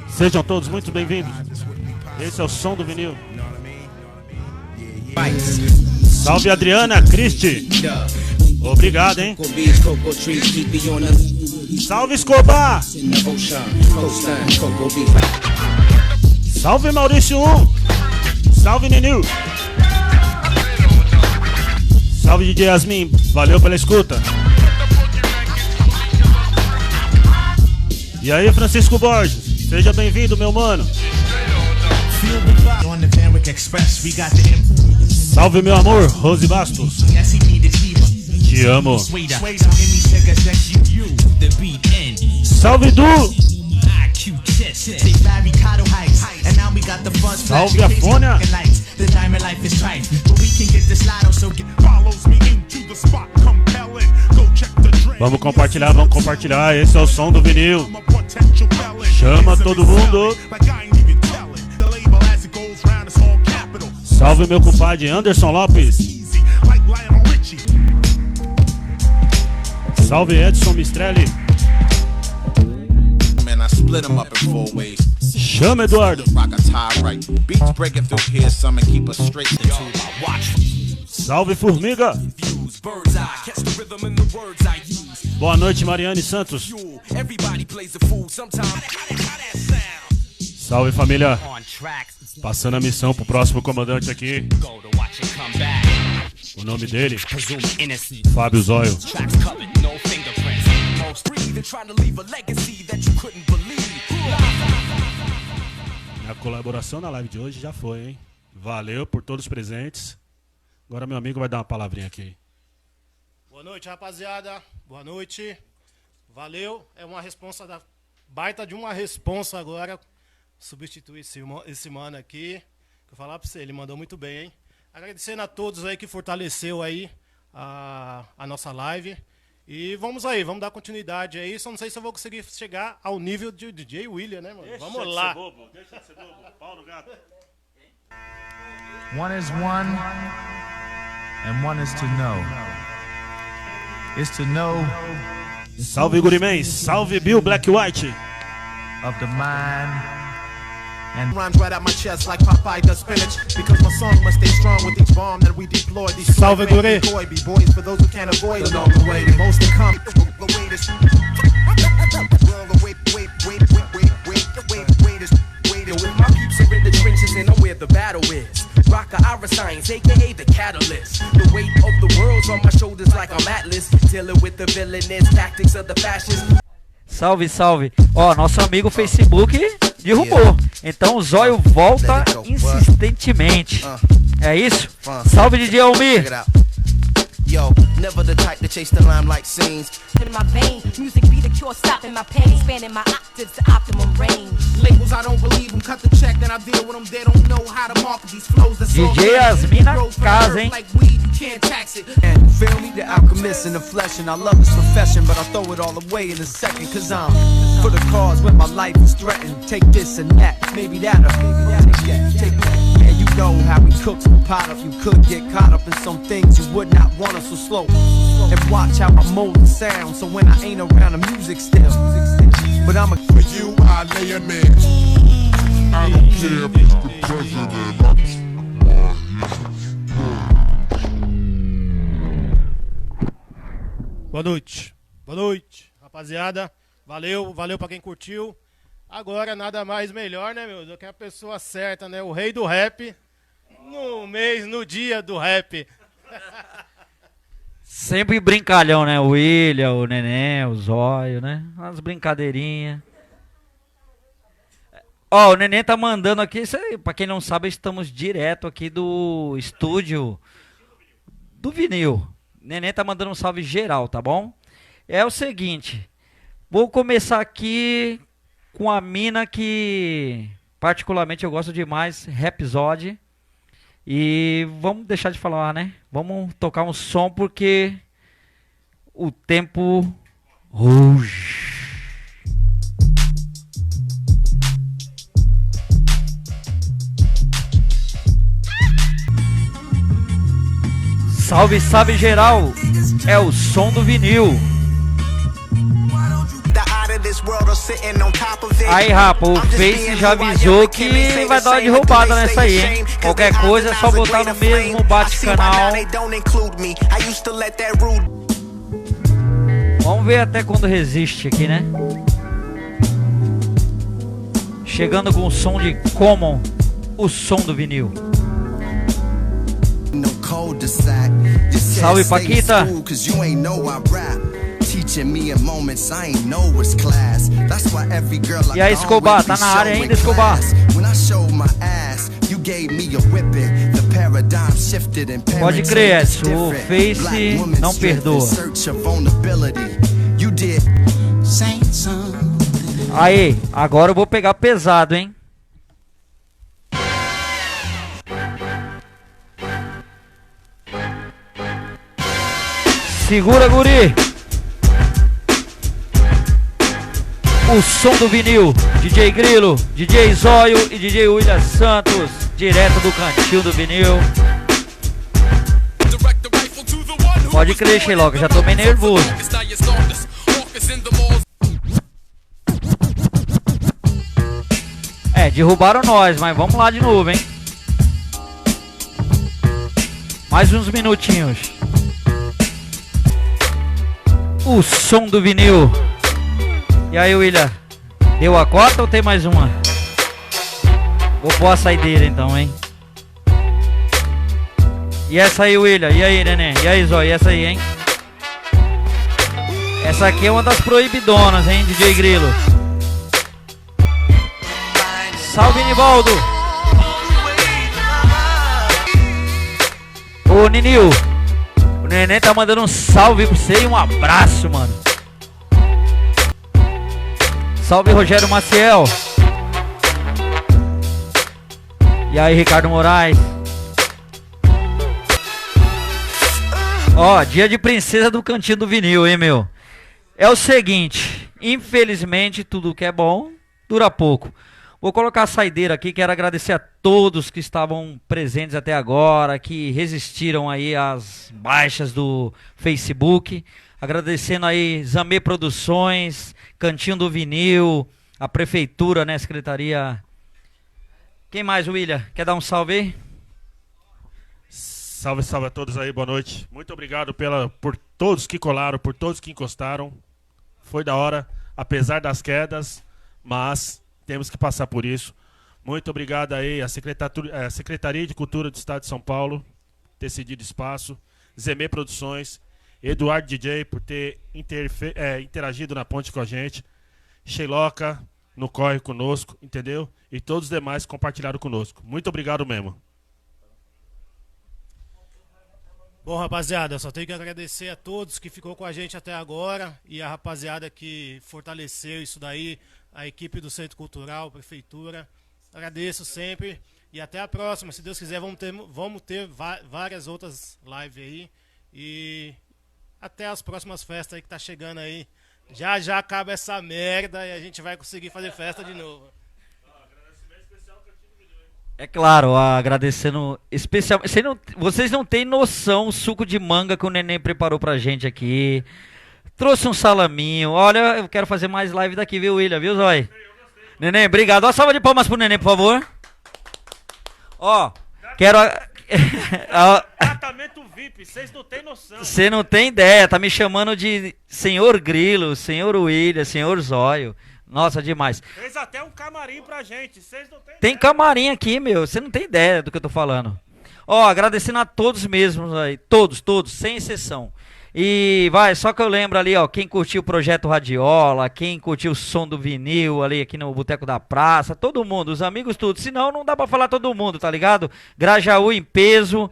Sejam todos muito bem-vindos. Esse é o som do vinil. Salve Adriana Cristi. Obrigado, hein? Salve Escobar. Salve Maurício 1. Salve Nenil. Salve DJ Yasmin. Valeu pela escuta. E aí, Francisco Borges, seja bem-vindo, meu mano. Salve, meu amor, Rose Bastos. Te amo. Salve, Du. Salve, Afônia. Vamos compartilhar, esse é o som do vinil. Chama todo mundo. Salve meu compadre Anderson Lopes. Salve Edson Mistrelli. Chama Eduardo. Salve Formiga. Boa noite, Mariane Santos. Salve família. Passando a missão pro próximo comandante aqui. O nome dele, Fábio Zóio. A colaboração na live de hoje já foi, hein? Valeu por todos os presentes. Agora meu amigo vai dar uma palavrinha aqui. Boa noite, rapaziada. Boa noite. Valeu. É uma responsa da baita de uma responsa agora. Substituir esse mano aqui. Que eu falar pra você, ele mandou muito bem, hein? Agradecendo a todos aí que fortaleceu aí a nossa live. E vamos aí, vamos dar continuidade aí. Só não sei se eu vou conseguir chegar ao nível de DJ William, né, mano? Vamos lá. Deixa de ser bobo. Pau no gato. One is one, and one is to know. Is to know. Salve Guriman, salve Bill Black White. Of the mind. And rhymes right out my chest like Popeye does spinach. Because my song must stay strong with each bomb that we deploy. These salve Guri. B-boys for those who can't avoid the long way. The most to come. Yo, with my peeps are in the trenches and I'm where the battle is. Rocker Ira Science, aka the catalyst. The weight of the world's on my shoulders like I'm Atlas. Dealing with the villainous tactics of the fascists. Salve, salve. Ó, nosso amigo Facebook derrubou. Então o Zóio volta insistentemente. É isso? Salve, DJ Almir. Yo, never the type to chase the limelight scenes. In my vein, music be the cure, stopping my pain, spanning my octaves to optimum range. Labels, I don't believe them, cut the check, then I deal with them. They don't know how to market these flows. DJ Yasmin na casa, hein? Like weed, you can't tax it. And feel me, the alchemist in the flesh, and I love this profession, but I throw it all away in a second, cause I'm for the cause when my life is threatened. Take this and that, maybe that, or take that. And you know how we cook the pot up. You could get caught up in some things you would not want us so slow. And watch how I mold the sound, so when I ain't around the music still. But I'm a for you, I lay a man. I don't care if it's the president. Boa noite. Boa noite, rapaziada. Valeu pra quem curtiu. Agora nada mais melhor, né, meu? Do que a pessoa certa, né? O rei do rap. No dia do rap. Sempre brincalhão, né? O William, o Neném, o Zóio, né? Umas brincadeirinhas. Ó, o Neném tá mandando aqui, isso aí, pra quem não sabe, estamos direto aqui do estúdio do vinil. Neném tá mandando um salve geral, tá bom? É o seguinte, vou começar aqui com a mina que particularmente eu gosto demais, Rhapsody. E vamos deixar de falar, né? Vamos tocar um som porque o tempo ruge. Salve, salve geral! É o som do vinil. Aí, rapa, o Face já avisou que vai dar uma derrubada nessa aí, hein? Qualquer coisa é só botar no mesmo bate-canal. Vamos ver até quando resiste aqui, né? Chegando com o som de Common, o som do vinil. Salve, Paquita! E aí, Escobar, tá na área ainda, Escobar? Pode crer, o Face não perdoa. Aí, agora eu vou pegar pesado, hein? Segura, guri! O som do vinil, DJ Grilo, DJ Zóio e DJ William Santos, direto do cantinho do vinil. Pode crer, Sherlock, já tô meio nervoso. É, derrubaram nós, mas vamos lá de novo, hein? Mais uns minutinhos. O som do vinil. E aí, William? Deu a cota ou tem mais uma? Vou pôr a saideira então, hein? E essa aí, William? E aí, neném? E aí, Zói? E essa aí, hein? Essa aqui é uma das proibidonas, hein, DJ Grilo? Salve, Nivaldo! Ô, Ninil! O neném tá mandando um salve pra você e um abraço, mano. Salve, Rogério Maciel. E aí, Ricardo Moraes. Ó, dia de princesa do cantinho do vinil, hein, meu? É o seguinte, infelizmente tudo que é bom dura pouco. Vou colocar a saideira aqui, quero agradecer a todos que estavam presentes até agora, que resistiram aí às baixas do Facebook. Agradecendo aí Zamê Produções, Cantinho do Vinil, a Prefeitura, né, Secretaria. Quem mais, William? Quer dar um salve aí? Salve, salve a todos aí, boa noite. Muito obrigado por todos que colaram, por todos que encostaram. Foi da hora, apesar das quedas, mas temos que passar por isso. Muito obrigado aí à Secretaria de Cultura do Estado de São Paulo, ter cedido espaço. Zemê Produções, Eduardo DJ por ter interagido na ponte com a gente. Sheiloca no corre conosco, entendeu? E todos os demais que compartilharam conosco. Muito obrigado mesmo. Bom, rapaziada, eu só tenho que agradecer a todos que ficou com a gente até agora e a rapaziada que fortaleceu isso daí, a equipe do Centro Cultural, a Prefeitura. Agradeço sempre e até a próxima. Se Deus quiser, vamos ter várias outras lives aí. E até as próximas festas aí que tá chegando aí. Já já acaba essa merda e a gente vai conseguir fazer festa de novo. É claro, agradecendo especial. Vocês não têm noção o suco de manga que o neném preparou pra gente aqui. Trouxe um salaminho. Olha, eu quero fazer mais live daqui, viu, William? Viu, Zói? Neném, obrigado. Ó, salva de palmas pro neném, por favor. Ó, quero. Tratamento VIP, vocês não têm noção. Você não tem ideia, tá me chamando de Senhor Grilo, Senhor William, Senhor Zóio. Nossa, demais. Fez até um camarim pra gente, vocês não têm Tem ideia. camarim aqui, meu, você não tem ideia do que eu tô falando. Ó, agradecendo a todos mesmos aí, todos, sem exceção. E vai, só que eu lembro ali, ó, quem curtiu o Projeto Radiola, quem curtiu o som do vinil ali aqui no Boteco da Praça, todo mundo, os amigos, tudo. Senão não dá pra falar todo mundo, tá ligado? Grajaú em peso,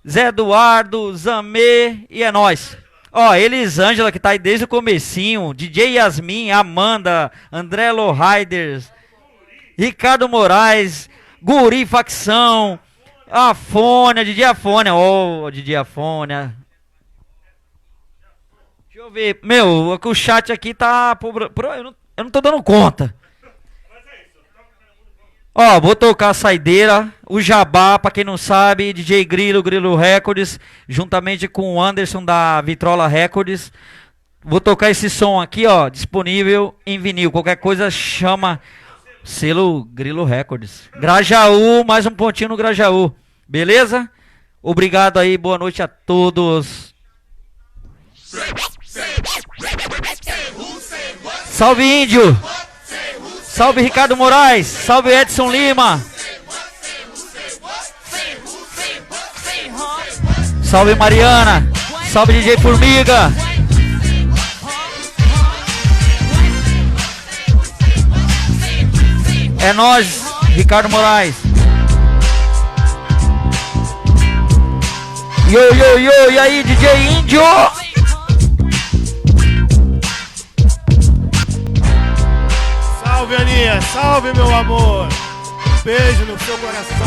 Zé Eduardo, Zamê e é nóis. Ó, Elisângela que tá aí desde o comecinho, DJ Yasmin, Amanda, André Lohriders, Ricardo Moraes, Guri Facção, Afônia, DJ Afônia, DJ Afônia. Deixa eu ver, meu, o chat aqui tá, eu não tô dando conta. Ó, vou tocar a saideira, o Jabá, pra quem não sabe, DJ Grilo, Grilo Records, juntamente com o Anderson da Vitrola Records. Vou tocar esse som aqui, ó, disponível em vinil. Qualquer coisa chama selo Grilo Records. Grajaú, mais um pontinho no Grajaú. Beleza? Obrigado aí, boa noite a todos. Salve Índio. Salve Ricardo Moraes. Salve Edson Lima. Salve Mariana. Salve DJ Formiga. É nóis, Ricardo Moraes. E aí, DJ Índio? Salve, Aninha. Salve, meu amor. Um beijo no seu coração.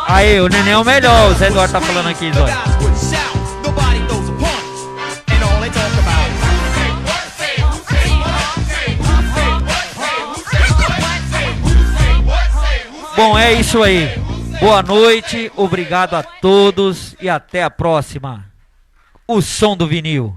Aí, o Neném é o melhor. O Zé Eduardo tá falando aqui, Zóio. Bom, é isso aí. Boa noite, obrigado a todos e até a próxima. O som do vinil.